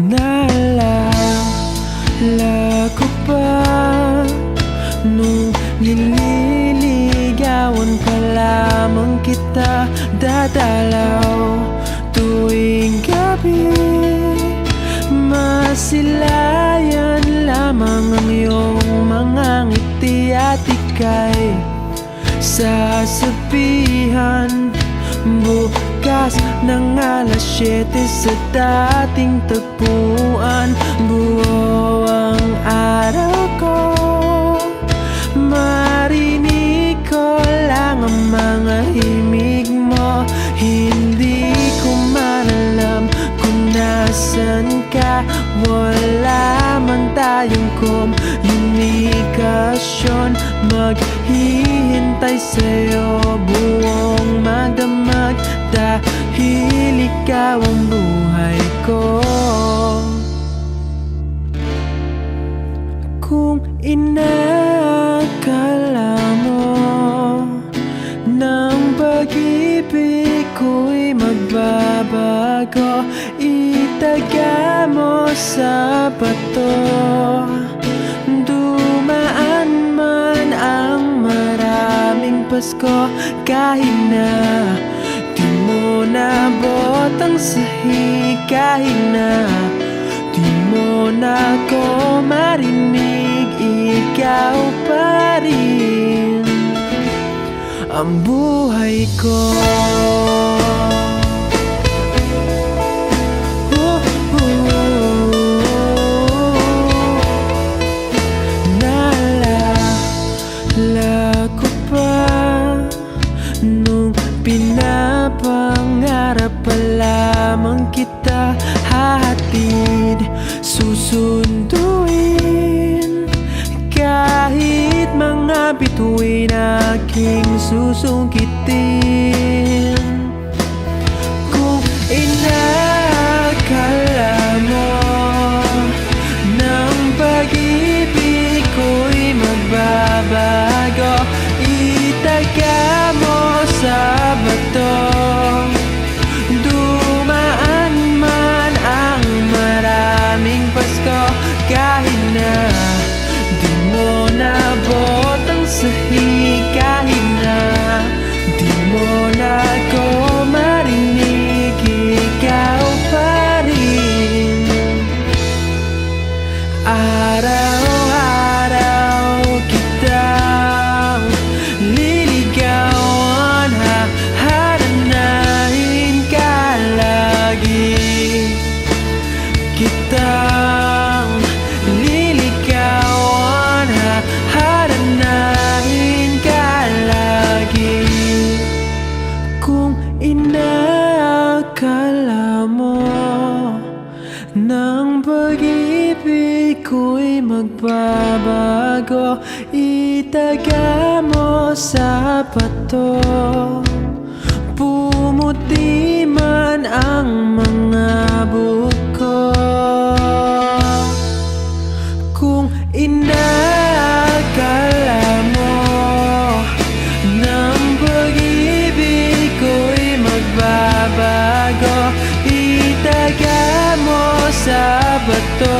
Naalala ko pa nung nililigawan pa lamang kita, dadalaw tuwing gabi. Masilayan lamang ang iyong mga ngiti at ika'y sasabihan bukas ng alas 7 sa dating tagpuan. Buo ang araw ko, marinig ko lang ang mga himig mo. Hindi ko man alam kung nasan ka, wala man tayong komunikasyon. Maghihintay sa'yo buong magdamag, dahil ikaw ang buhay ko. Kung inakala mo ng pag-ibig ko'y magbabago, itaga mo sa bato. Dumaan man ang maraming Pasko, kahit na di mo nabot ang sahig, kahit na di mo na ko marinig, ikaw pa rin ang buhay ko. Naalala ko pa nung pinapangarap pa lamang kita, hatid, susunduin, kahit mga bituin aking susungkitin. Kung inakala mo ng pag-ibig ko'y magbabago, itaga mo sa bato. Dumaan man ang maraming Pasko, kahit na di mo nabot ang sahig, kahit na di mo na ko marinig, ikaw pa rin. Araw-araw kitang liligawan, hahanapin ka lagi. Kitang liligawan, hahanapin ka lagi. Kung inakala mo ng pag-ibig ko'y magbabago, itaga mo sa bato. Pumuti man ang mga buko. Kung inakala mo ng pag-ibig ko'y magbabago, itaga mo sa bato.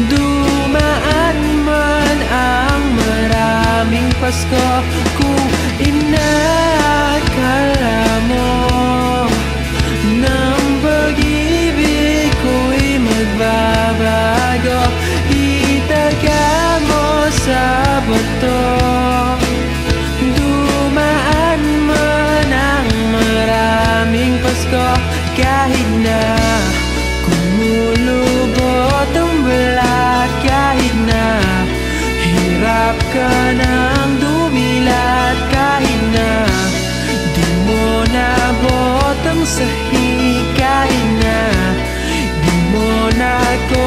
Dumaan man ang maraming Pasko, kung inakala mo ng pag-ibig ko'y magbabago, itaga mo sa bato. Dumaan man ang maraming Pasko, kahit na kumulubot ang balat, kahit na hirap ka ng dumilat, kahit na di mo nabot ang sahig, kahit na di mo na ko